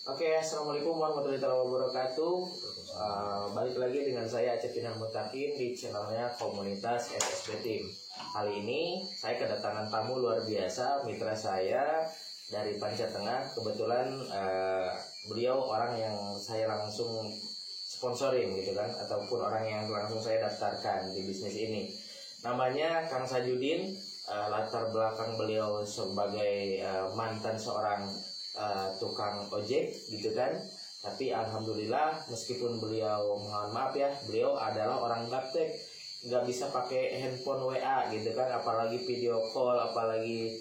Oke, assalamualaikum warahmatullahi wabarakatuh. Balik lagi dengan saya Acep Pinang Mutakin di channelnya Komunitas SSB Team. Kali ini saya kedatangan tamu luar biasa, mitra saya dari Panca Tengah. Kebetulan beliau orang yang saya langsung sponsorin gitu kan, ataupun orang yang langsung saya daftarkan di bisnis ini. Namanya Kang Sajudin. Latar belakang beliau sebagai mantan seorang tukang ojek gitu kan, tapi alhamdulillah meskipun beliau, mohon maaf ya, beliau adalah orang gaptek, nggak bisa pakai handphone WA gitu kan, apalagi video call, apalagi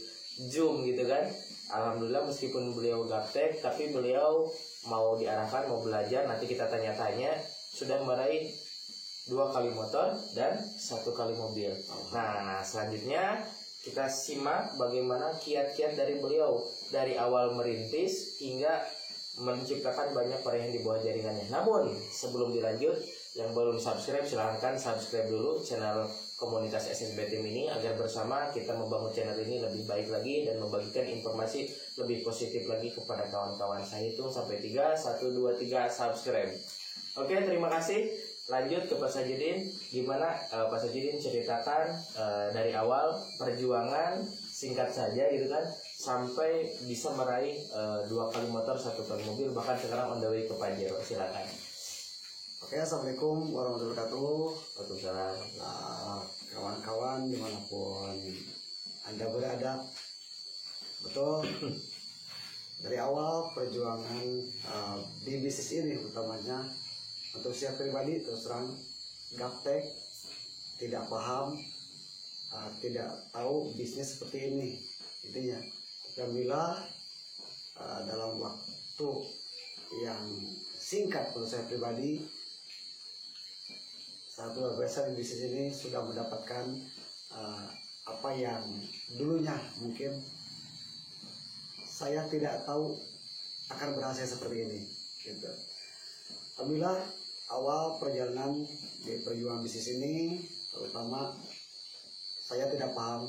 Zoom gitu kan. Alhamdulillah meskipun beliau gaptek, tapi beliau mau diarahkan, mau belajar, nanti kita tanya-tanya, sudah meraih 2 kali motor dan 1 kali mobil. Nah, selanjutnya kita simak bagaimana kiat-kiat dari beliau dari awal merintis hingga menciptakan banyak varian di bawah jaringannya. Namun sebelum dilanjut, yang belum subscribe silahkan subscribe dulu channel Komunitas SSB Team ini agar bersama kita membangun channel ini lebih baik lagi dan membagikan informasi lebih positif lagi kepada kawan-kawan. Saya hitung sampai 3, 1, 2, 3, subscribe. Oke, terima kasih. Lanjut ke Pak Sajudin, gimana Pak Sajudin ceritakan dari awal perjuangan singkat saja gitu kan, sampai bisa meraih 2 kali motor, 1 kali mobil, bahkan sekarang on the way ke Pajero. Silakan. Oke, assalamualaikum warahmatullahi wabarakatuh. Waalaikumsalam. Kawan-kawan dimanapun Anda berada, betul. Dari awal perjuangan di bisnis ini, utamanya untuk saya pribadi, terus terang gaptek, tidak paham, tidak tahu bisnis seperti ini. Intinya, alhamdulillah dalam waktu yang singkat menurut saya pribadi, saat luar biasa di bisnis ini sudah mendapatkan apa yang dulunya mungkin saya tidak tahu akan berhasil seperti ini. Gitu. Alhamdulillah, awal perjalanan di perjuangan bisnis ini, terutama saya tidak paham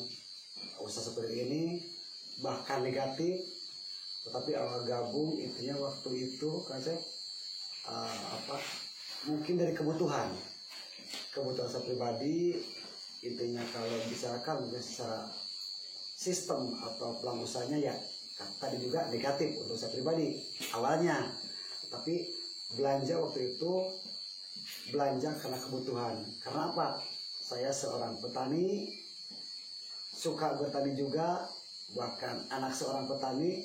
usaha seperti ini, bahkan negatif. Tetapi awal gabung intinya waktu itu kan saya mungkin dari kebutuhan saya pribadi. Intinya kalau misalkan secara sistem atau pelan usahanya ya tadi juga negatif untuk saya pribadi awalnya, tapi belanja waktu itu belanja karena kebutuhan. Karena apa? Saya seorang petani, suka bertani juga, bahkan anak seorang petani.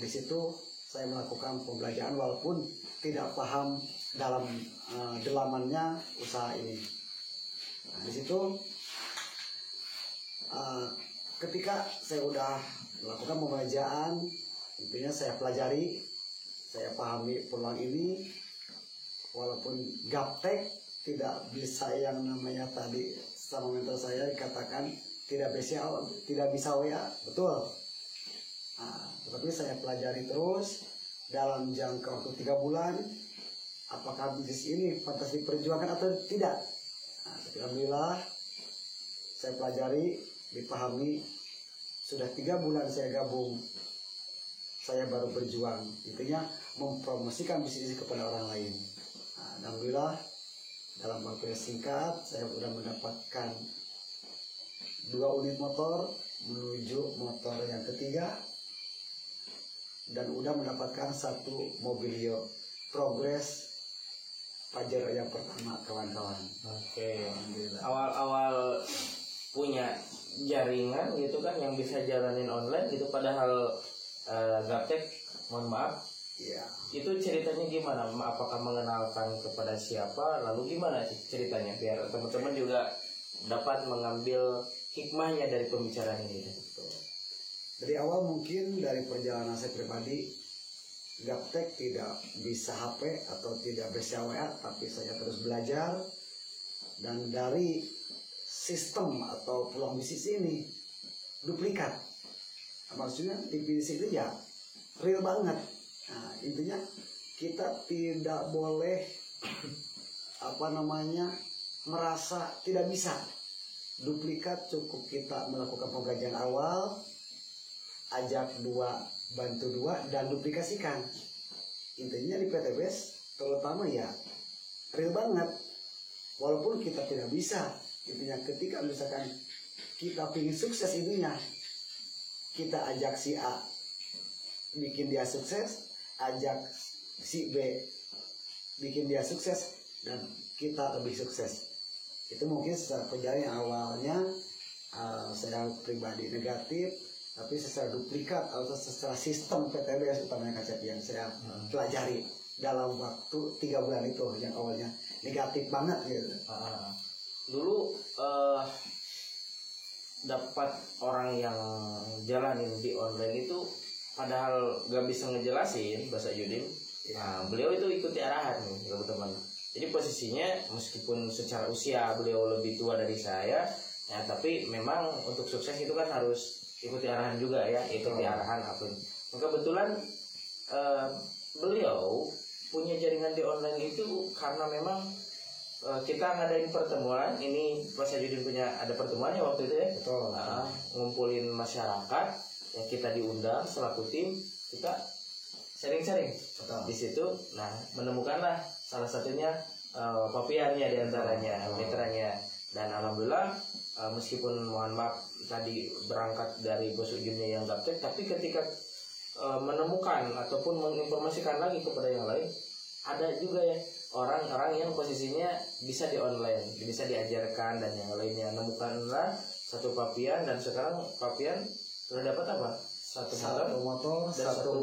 Di situ saya melakukan pembelajaran walaupun tidak paham dalam dalamannya usaha ini. Di situ ketika saya udah melakukan pembelajaran, intinya saya pelajari, saya pahami peluang ini, walaupun gaptek, tidak bisa yang namanya tadi sama mentor saya dikatakan tidak bisa WA, betul. Tetapi saya pelajari terus dalam jangka waktu 3 bulan, apakah bisnis ini pantas diperjuangkan atau tidak. Alhamdulillah saya pelajari, dipahami, sudah 3 bulan saya gabung, saya baru berjuang, intinya mempromosikan bisnis ini kepada orang lain. Alhamdulillah dalam waktu yang singkat saya sudah mendapatkan 2 unit motor menuju motor yang ketiga, dan udah mendapatkan 1 mobilio Progress Pajero yang pertama, kawan-kawan. Oke. Awal-awal punya jaringan gitu kan yang bisa jalanin online gitu, padahal gaptek, mohon maaf. Iya. Itu ceritanya gimana? Apakah mengenalkan kepada siapa? Lalu gimana ceritanya biar teman-teman juga dapat mengambil hikmahnya dari pembicaraan ini? Dari awal mungkin dari perjalanan saya pribadi, gaptek tidak bisa HP atau tidak bisa WA, tapi saya terus belajar. Dan dari sistem atau peluang bisnis ini duplikat. Maksudnya di bisnis itu ya real banget. Intinya kita tidak boleh merasa tidak bisa duplikat. Cukup kita melakukan pembelajaran awal, ajak 2 bantu dua dan duplikasikan. Intinya di PTBS terutama ya real banget, walaupun kita tidak bisa. Intinya ketika misalkan kita ingin sukses ininya, kita ajak si A bikin dia sukses, ajak si B bikin dia sukses, dan kita lebih sukses. Itu mungkin secara perjalanan yang awalnya saya pribadi negatif, tapi secara duplikat atau secara sistem PTBS utamanya KCP yang saya pelajari dalam waktu 3 bulan itu yang awalnya negatif banget gitu. Dulu dapat orang yang jalanin di online itu padahal gak bisa ngejelasin bahasa Yudin. Nah, beliau itu ikuti arahan nih teman-teman. Jadi posisinya meskipun secara usia beliau lebih tua dari saya, ya tapi memang untuk sukses itu kan harus ikuti arahan juga ya, ikuti arahan apa. Maka kebetulan beliau punya jaringan di online itu karena memang kita ngadain pertemuan. Ini Mas Yudin punya ada pertemuannya waktu itu ya. Betul. Ngumpulin masyarakat, ya kita diundang selaku tim, kita sharing-sharing di situ. Nah, menemukanlah salah satunya papiannya diantaranya, mitranya. Dan alhamdulillah meskipun mohon maaf tadi berangkat dari bos ujungnya yang gaptek, tapi ketika menemukan ataupun menginformasikan lagi kepada yang lain, ada juga ya orang-orang yang posisinya bisa di online, bisa diajarkan dan yang lainnya. Nemukanlah satu papian, dan sekarang papian sudah dapat apa? Satu motor dan satu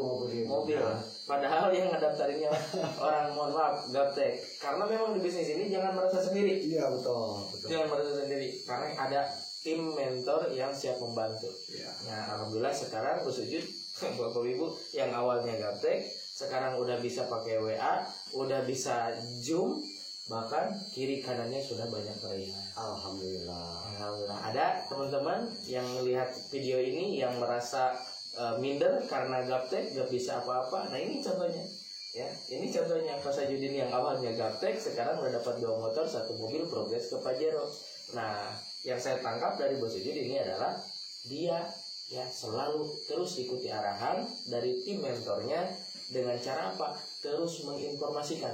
mobil. Padahal yang ngedaftarinnya orang, mohon maaf, gaptek. Karena memang di bisnis ini jangan merasa sendiri. Iya, betul. Jangan merasa sendiri, karena ada tim mentor yang siap membantu. Ya. Nah, alhamdulillah sekarang bersujud Bapak Ibu yang awalnya gaptek sekarang udah bisa pakai WA, udah bisa Zoom, bahkan kiri kanannya sudah banyak pilihan. Alhamdulillah. Alhamdulillah. Ada teman-teman yang melihat video ini yang merasa minder karena gaptek gak bisa apa-apa. Nah, ini contohnya ya, ini contohnya Pak Sajudin yang awalnya gaptek sekarang udah dapat 2 motor, 1 mobil, progres ke Pajero. Nah, yang saya tangkap dari Bos Sajudin ini adalah dia ya selalu terus ikuti arahan dari tim mentornya. Dengan cara apa? Terus menginformasikan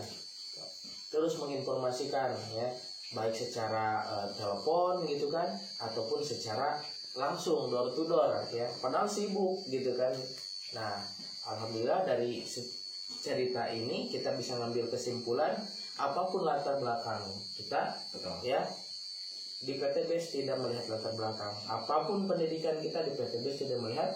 ya, baik secara telepon gitu kan, ataupun secara langsung door to door ya, padahal sibuk gitu kan. Nah, alhamdulillah dari cerita ini kita bisa ngambil kesimpulan, apapun latar belakang kita, ya di PTBS tidak melihat latar belakang, apapun pendidikan kita di PTBS tidak melihat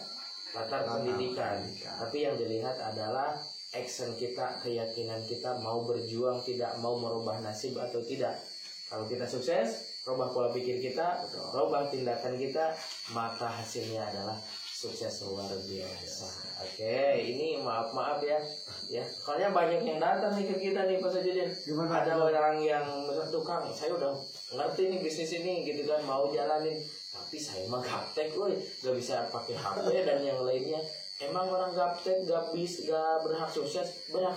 latar pendidikan, tapi yang dilihat adalah action kita, keyakinan kita, mau berjuang tidak, mau merubah nasib atau tidak. Kalau kita sukses, rubah pola pikir kita, rubah tindakan kita, maka hasilnya adalah sukses luar biasa. Oke, ini maaf ya, soalnya banyak yang datang nih ke kita nih Pak Sajudin. Ada orang yang tukang, saya udah ngerti nih bisnis ini gitu kan, mau jalanin, tapi saya mah gaptek, gak bisa pakai HP dan yang lainnya. Emang orang gaptek gak berhak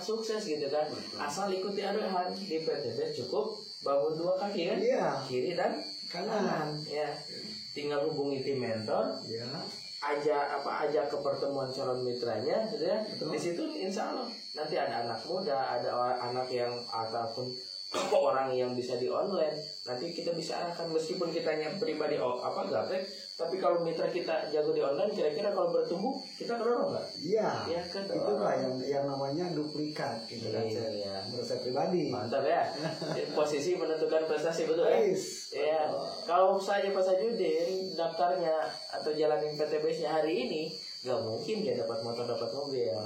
sukses gitu kan. Asal ikuti arahan. Di PTB cukup bangun 2 kaki kan, kiri dan kanan ya. Tinggal hubungi tim mentor, ajak ke pertemuan calon mitranya gitu ya. Di situ insya Allah nanti ada anak muda, ada anak yang ataupun orang yang bisa di online, nanti kita bisa arahkan. Meskipun kitanya pribadi gaptek, tapi kalau mitra kita jago di online, kira-kira kalau bertumbuh kita kedorong nggak? Iya. Ya kan. Itulah yang namanya duplikat gitu kan. Iya. Menurut saya pribadi. Mantap ya. Posisi menentukan prestasi, betul ya. Iya. Kalau saya Pak Sajudin daftarnya atau jalanin PTBS-nya hari ini, gak mungkin dia dapat motor, dapat mobil.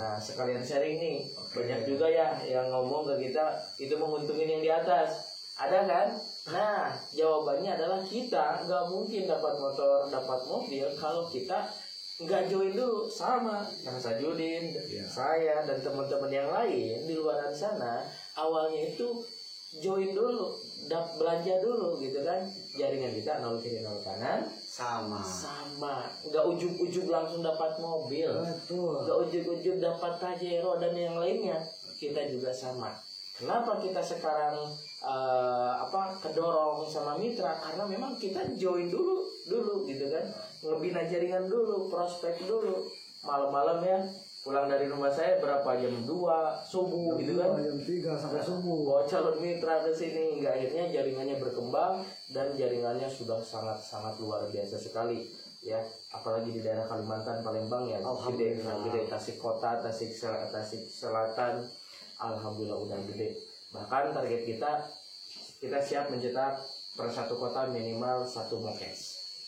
Nah, sekalian sharing nih. Banyak juga ya yang ngomong ke kita itu menguntungin yang di atas. Ada kan? Nah, jawabannya adalah kita gak mungkin dapat motor, dapat mobil kalau kita nggak join dulu sama Kang Sajudin, saya dan teman-teman yang lain di luar sana. Awalnya itu join dulu, belanja dulu gitu kan. Jaringan kita 0 kiri 0 kanan sama, nggak ujug-ujug langsung dapat mobil, nggak ujug-ujug dapat Pajero dan yang lainnya. Kita juga sama. Kenapa kita sekarang kedorong sama mitra? Karena memang kita join dulu gitu kan, ngebina jaringan dulu, prospek dulu. malam-malam ya, pulang dari rumah saya berapa jam 2 subuh gitu kan, jam 3 sampai subuh. bawa calon mitra ke sini, hingga akhirnya jaringannya berkembang dan jaringannya sudah sangat luar biasa sekali ya, apalagi di daerah Kalimantan, Palembang ya, gede, Tasik Kota, Tasik Selatan, alhamdulillah udah gede. Bahkan target kita siap mencetak per satu kota minimal 1 mokes.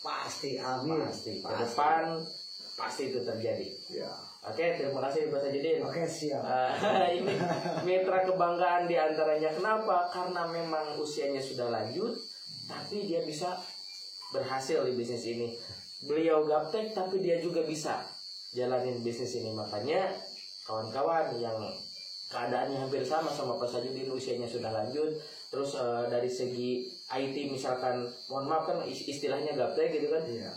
Pasti, amin. Pasti. Ke depan pasti itu terjadi. Ya. Oke, terima kasih Pak Sajudin. Oke, siap. Ini mitra kebanggaan diantaranya. Kenapa? Karena memang usianya sudah lanjut, tapi dia bisa berhasil di bisnis ini. Beliau gaptek, tapi dia juga bisa jalanin bisnis ini. Makanya kawan-kawan yang keadaannya hampir sama Pak Sajudin, usianya sudah lanjut, terus dari segi IT misalkan, mohon maaf kan istilahnya gaptek gitu kan. Iya.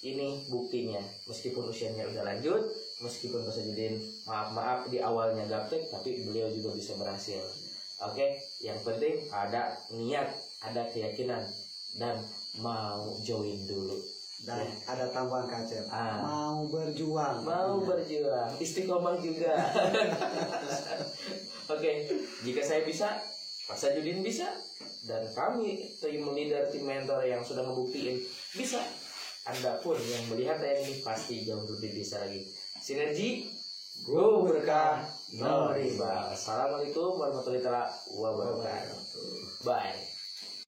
Ini buktinya, meskipun usianya udah lanjut, meskipun Pak Sajudin maaf di awalnya gaptek, tapi beliau juga bisa berhasil. Oke, yang penting ada niat, ada keyakinan, dan mau join dulu. Dan ada tambahan Kacep, Ah. mau berjuang. Mau Iya. berjuang, istiqomah juga. Oke, jika saya bisa, Pak Sajudin bisa, dan kami tim leader, tim mentor yang sudah ngebuktiin bisa. Anda pun yang melihat yang ini pasti jauh lebih bisa lagi. Sinergi, go berkah, no riba. Assalamualaikum warahmatullahi wabarakatuh. Bye.